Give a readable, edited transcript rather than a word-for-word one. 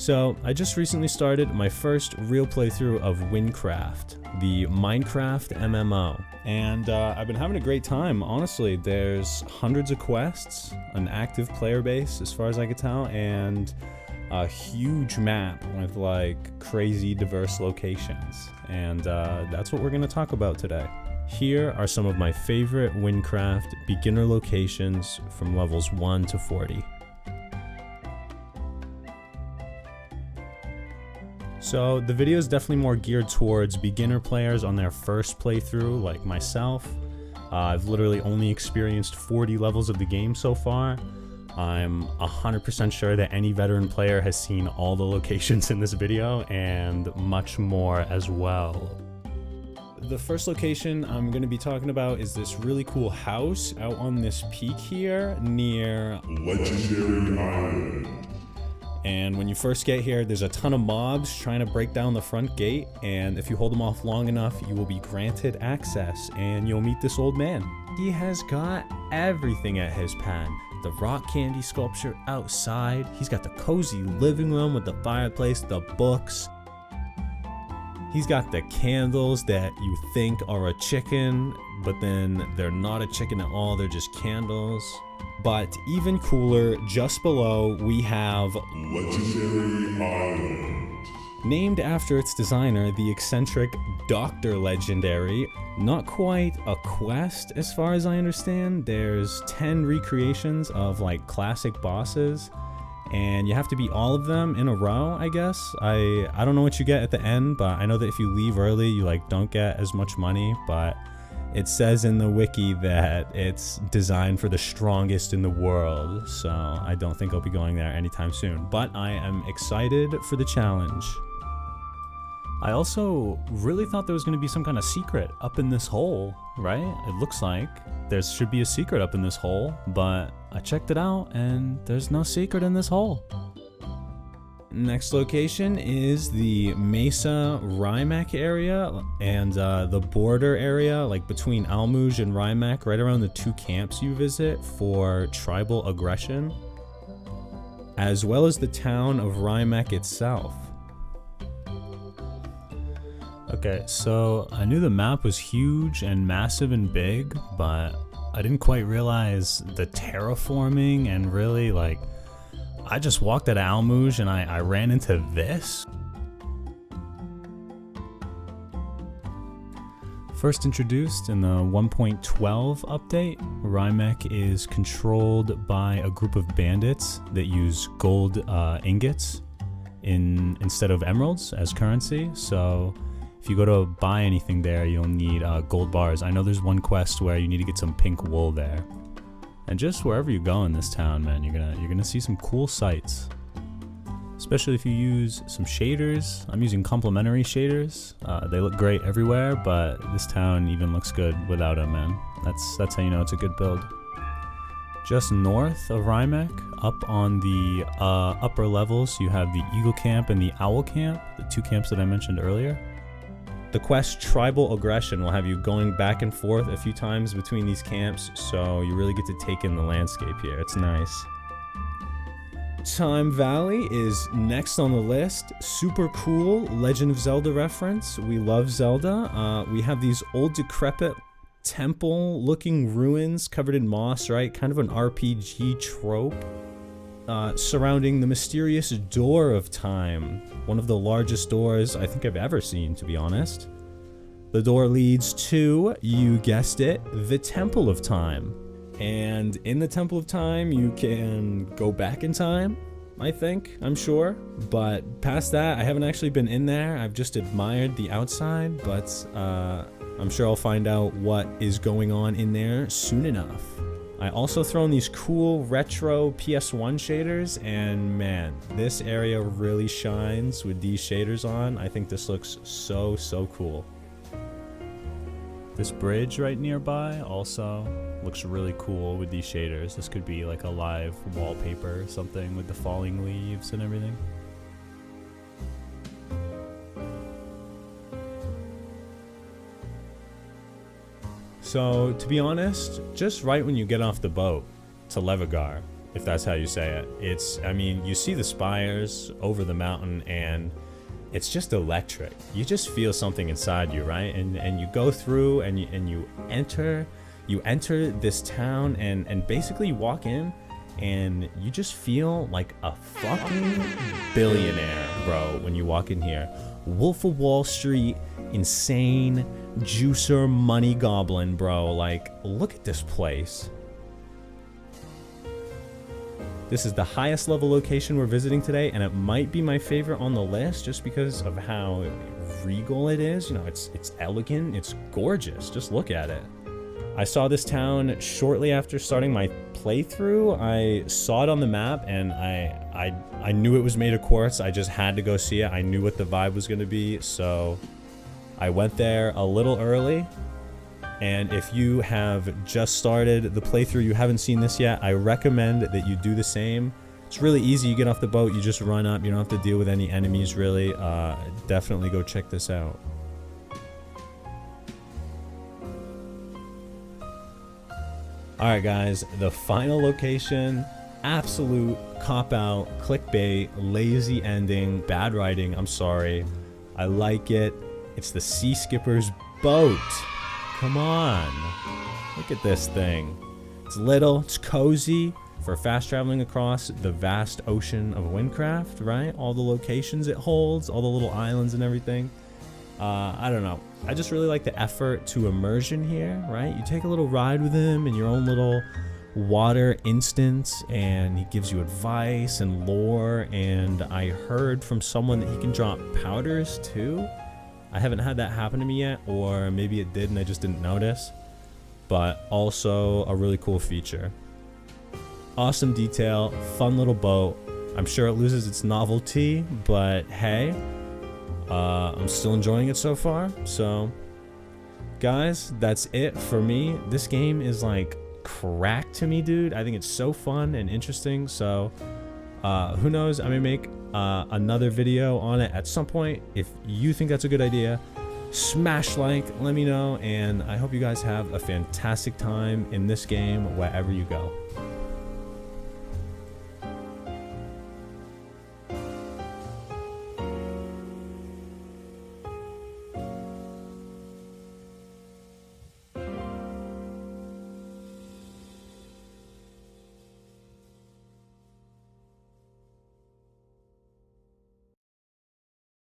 So I just recently started my first real playthrough of Wynncraft, the Minecraft MMO, and I've been having a great time. Honestly, there's hundreds of quests, an active player base as far as I could tell, and a huge map with like crazy diverse locations, and that's what we're going to talk about today. Here are some of my favorite Wynncraft beginner locations from levels 1 to 40. So the video is definitely more geared towards beginner players on their first playthrough, like myself. I've literally only experienced 40 levels of the game so far. I'm 100% sure that any veteran player has seen all the locations in this video and much more as well. The first location I'm going to be talking about is this really cool house out on this peak here near Legendary Island. And when you first get here, there's a ton of mobs trying to break down the front gate, and if you hold them off long enough, you will be granted access, and you'll meet this old man. He has got everything at his pen. The rock candy sculpture outside, he's got the cozy living room with the fireplace, the books. He's got the candles that you think are a chicken, but then they're not a chicken at all, they're just candles. But even cooler, just below, we have Legendary Island. Named after its designer, the eccentric Dr. Legendary. Not quite a quest as far as I understand. There's 10 recreations of like classic bosses, and you have to beat all of them in a row, I guess. I don't know what you get at the end, but I know that if you leave early, you like don't get as much money, but it says in the wiki that it's designed for the strongest in the world, so I don't think I'll be going there anytime soon, but I am excited for the challenge. I also really thought there was going to be some kind of secret up in this hole, right? It looks like there should be a secret up in this hole, but I checked it out and there's no secret in this hole. Next location is the Mesa Rimec area and the border area, like between Almouge and Rimec, right around the two camps you visit for tribal aggression, as well as the town of Rimec itself. Okay, so I knew the map was huge and massive and big, but I didn't quite realize the terraforming and really like I just walked out of Almouge and I ran into this. First introduced in the 1.12 update, Rimec is controlled by a group of bandits that use gold ingots instead of emeralds as currency. So if you go to buy anything there, you'll need gold bars. I know there's one quest where you need to get some pink wool there. And just wherever you go in this town, man, you're gonna see some cool sights. Especially if you use some shaders. I'm using complementary shaders. They look great everywhere, but this town even looks good without them, man. That's how you know it's a good build. Just north of Rimec, up on the upper levels, you have the Eagle Camp and the Owl Camp, the two camps that I mentioned earlier. The quest Tribal Aggression will have you going back and forth a few times between these camps, so you really get to take in the landscape here. It's nice. Time Valley is next on the list. Super cool Legend of Zelda reference. We love Zelda. We have these old decrepit temple looking ruins covered in moss, right? Kind of an RPG trope. Surrounding the mysterious Door of Time, one of the largest doors I think I've ever seen, to be honest. The door leads to, you guessed it, the Temple of Time. And in the Temple of Time, you can go back in time, I think, I'm sure. But past that, I haven't actually been in there. I've just admired the outside, but I'm sure I'll find out what is going on in there soon enough. I also throw in these cool retro PS1 shaders, and man, this area really shines with these shaders on. I think this looks so cool. This bridge right nearby also looks really cool with these shaders. This could be like a live wallpaper or something with the falling leaves and everything. So, to be honest, just right when you get off the boat to Levagar, if that's how you say it. It's, I mean, you see the spires over the mountain and it's just electric. You just feel something inside you, right? And you go through and you enter this town and basically you walk in and you just feel like a fucking billionaire, bro, when you walk in here. Wolf of Wall Street, insane juicer money goblin, bro. Like, look at this place. This is the highest level location we're visiting today, and it might be my favorite on the list just because of how regal it is. You know, it's elegant, it's gorgeous. Just look at it. I saw this town shortly after starting my playthrough. I saw it on the map, and I knew it was made of quartz. I just had to go see it. I knew what the vibe was going to be, so I went there a little early. And if you have just started the playthrough, you haven't seen this yet, I recommend that you do the same. It's really easy. You get off the boat, you just run up. You don't have to deal with any enemies, really. Definitely go check this out. Alright guys, the final location, absolute cop-out, clickbait, lazy ending, bad writing, I'm sorry. I like it. It's the Sea Skipper's boat. Come on. Look at this thing. It's little, it's cozy for fast traveling across the vast ocean of Wynncraft, right? All the locations it holds, all the little islands and everything. I don't know. I just really like the effort to immersion here, right? You take a little ride with him in your own little water instance, and he gives you advice and lore, and I heard from someone that he can drop powders too. I haven't had that happen to me yet, or maybe it did and I just didn't notice, but also a really cool feature. Awesome detail, fun little boat. I'm sure it loses its novelty, but hey, I'm still enjoying it so far. So guys, that's it for me. This game is like crack to me, dude. I think it's so fun and interesting. So who knows, I may make another video on it at some point. If you think that's a good idea, smash like, let me know, and I hope you guys have a fantastic time in this game wherever you go.